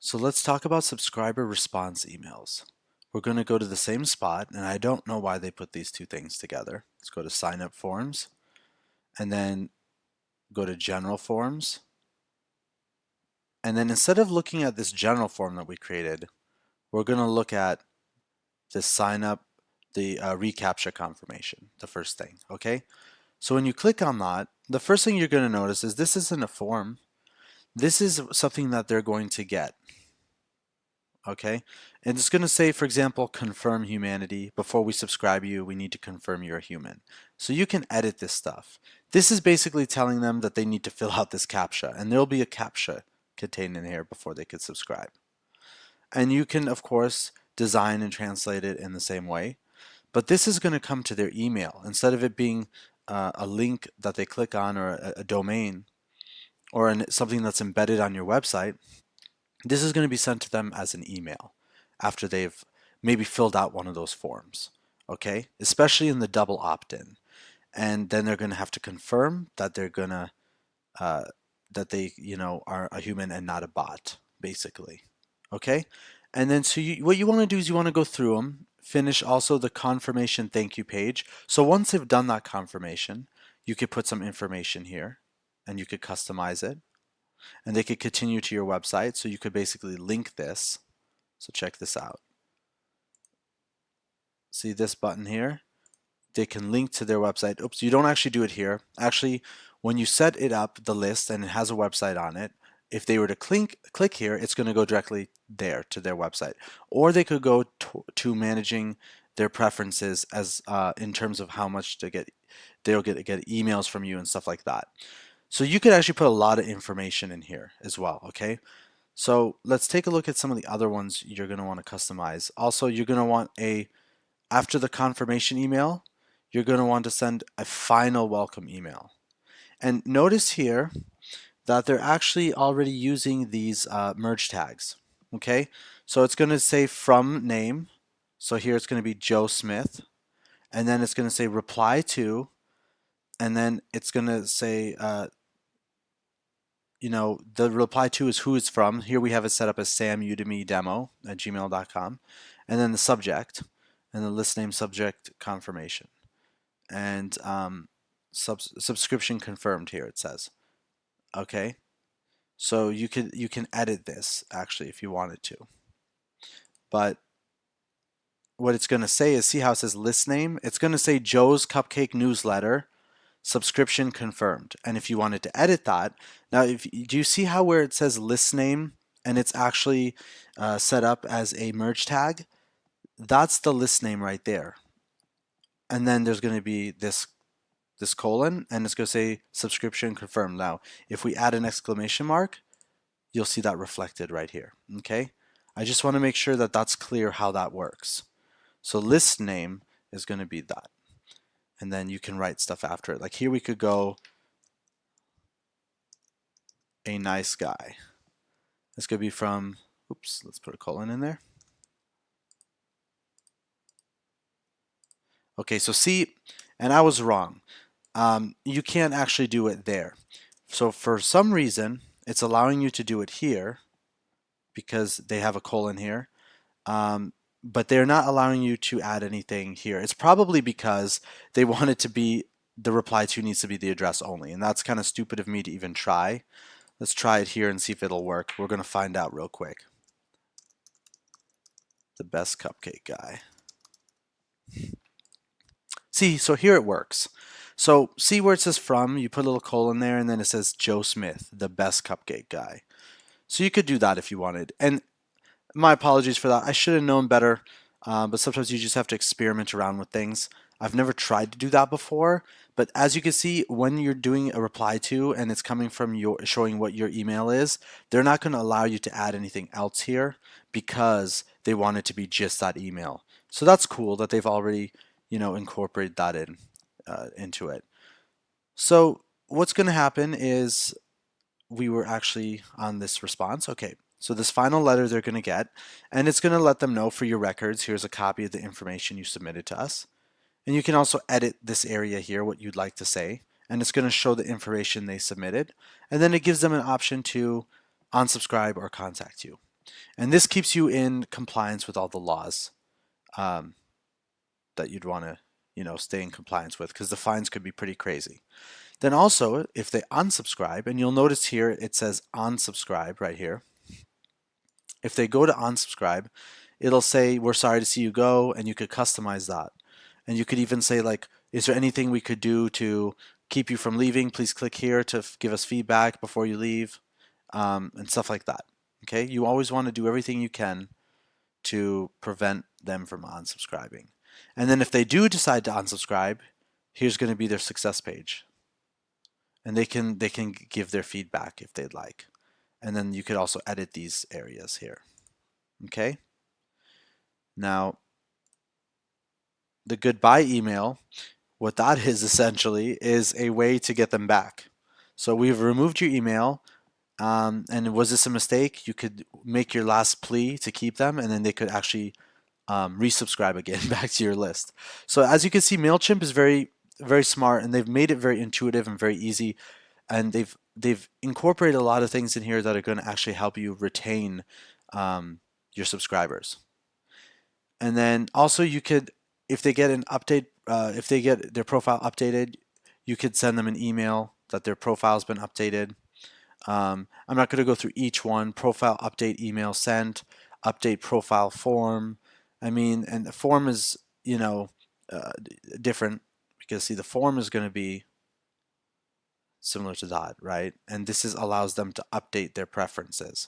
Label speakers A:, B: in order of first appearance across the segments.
A: So let's talk about subscriber response emails. We're going to go to the same spot, and I don't know why they put these two things together. Let's go to sign up forms, and then go to general forms. And then instead of looking at this general form that we created, we're going to look at the sign up, the reCAPTCHA confirmation, the first thing, okay? So when you click on that, the first thing you're going to notice is this isn't a form. This is something that they're going to get. Okay, and it's going to say, for example, confirm humanity. Before we subscribe you, we need to confirm you're a human. So you can edit this stuff. This is basically telling them that they need to fill out this CAPTCHA, and there'll be a CAPTCHA contained in here before they could subscribe. And you can, of course, design and translate it in the same way. But this is going to come to their email. Instead of it being a link that they click on, or a domain, or something that's embedded on your website, this is going to be sent to them as an email after they've maybe filled out one of those forms, okay? Especially in the double opt-in. And then they're going to have to confirm that they're going to, that they, are a human and not a bot, basically, okay? And then so what you want to do is you want to go through them, finish also the confirmation thank you page. So once they've done that confirmation, you could put some information here and you could customize it. And they could continue to your website. So you could basically link this. So check this out. See this button here? They can link to their website. Oops, you don't actually do it here. Actually, when you set it up, the list, and it has a website on it, if they were to click here, it's going to go directly there to their website. Or they could go to managing their preferences as in terms of how much to get. They'll get emails from you and stuff like that. So you could actually put a lot of information in here as well, okay? So let's take a look at some of the other ones you're going to want to customize. Also, you're going to want after the confirmation email, you're going to want to send a final welcome email. And notice here that they're actually already using these merge tags, okay? So it's going to say from name. So here it's going to be Joe Smith. And then it's going to say reply to, and then it's going to say the reply to is who it's from. Here we have it set up as samudemydemo@gmail.com. And then the subject, and the list name subject confirmation. And subscription confirmed here, it says. Okay. So you can edit this actually if you wanted to. But what it's going to say is, see how it says list name? It's going to say Joe's Cupcake Newsletter subscription confirmed. And if you wanted to edit that, now do you see how where it says list name and it's actually set up as a merge tag? That's the list name right there. And then there's going to be this colon, and it's going to say subscription confirmed. Now, if we add an exclamation mark, you'll see that reflected right here. Okay, I just want to make sure that that's clear how that works. So list name is going to be that. And then you can write stuff after it. Like here we could go a nice guy. This could be from, oops, let's put a colon in there. Okay, so see, and I was wrong. You can't actually do it there. So for some reason, it's allowing you to do it here because they have a colon here. But they're not allowing you to add anything here. It's probably because they want it to be, the reply to needs to be the address only. And that's kind of stupid of me to even try. Let's try it here and see if it'll work. We're going to find out real quick. The best cupcake guy. See, so here it works. So see where it says from, you put a little colon there, and then it says Joe Smith, the best cupcake guy. So you could do that if you wanted. And my apologies for that. I should have known better, but sometimes you just have to experiment around with things. I've never tried to do that before, but as you can see, when you're doing a reply to and it's coming from showing what your email is, they're not going to allow you to add anything else here because they want it to be just that email. So that's cool that they've already, incorporated that into it. So what's going to happen is we were actually on this response. Okay. So this final letter they're going to get, and it's going to let them know for your records, here's a copy of the information you submitted to us. And you can also edit this area here, what you'd like to say, and it's going to show the information they submitted. And then it gives them an option to unsubscribe or contact you. And this keeps you in compliance with all the laws um, that you'd want to, stay in compliance with, because the fines could be pretty crazy. Then also, if they unsubscribe, and you'll notice here it says unsubscribe right here. If they go to unsubscribe, it'll say, we're sorry to see you go, and you could customize that. And you could even say, like, is there anything we could do to keep you from leaving? Please click here to give us feedback before you leave, and stuff like that. Okay, you always want to do everything you can to prevent them from unsubscribing. And then if they do decide to unsubscribe, here's going to be their success page. And they can give their feedback if they'd like. And then you could also edit these areas here. Okay? Now, the goodbye email, what that is essentially is a way to get them back. So we've removed your email, and was this a mistake? You could make your last plea to keep them, and then they could actually resubscribe again back to your list. So as you can see, MailChimp is very, very smart, and they've made it very intuitive and very easy, and they've incorporated a lot of things in here that are going to actually help you retain your subscribers. And then also you could, if they get an update, if they get their profile updated, you could send them an email that their profile's been updated. I'm not going to go through each one. Profile update email sent, update profile form. I mean, and the form is, uh, different, because see, the form is going to be similar to that, right? And this is allows them to update their preferences.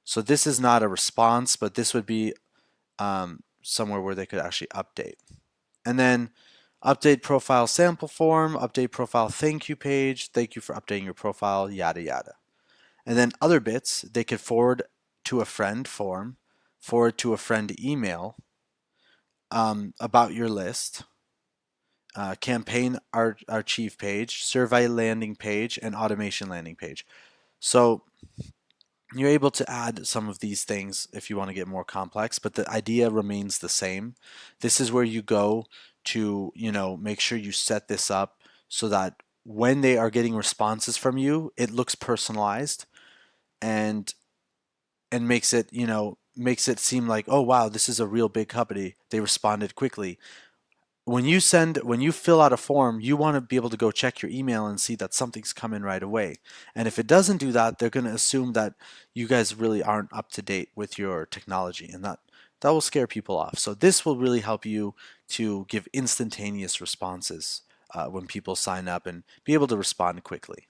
A: So this is not a response, but this would be somewhere where they could actually update. And then update profile sample form, update profile thank you page, thank you for updating your profile, yada yada. And then other bits, they could forward to a friend form, forward to a friend email about your list, campaign archive page, survey landing page, and automation landing page. So you're able to add some of these things if you want to get more complex, but the idea remains the same. This is where you go to, make sure you set this up so that when they are getting responses from you, it looks personalized, and makes it, makes it seem like, oh wow, this is a real big company. They responded quickly. When you fill out a form, you want to be able to go check your email and see that something's coming right away. And if it doesn't do that, they're going to assume that you guys really aren't up to date with your technology, and that will scare people off. So this will really help you to give instantaneous responses when people sign up, and be able to respond quickly.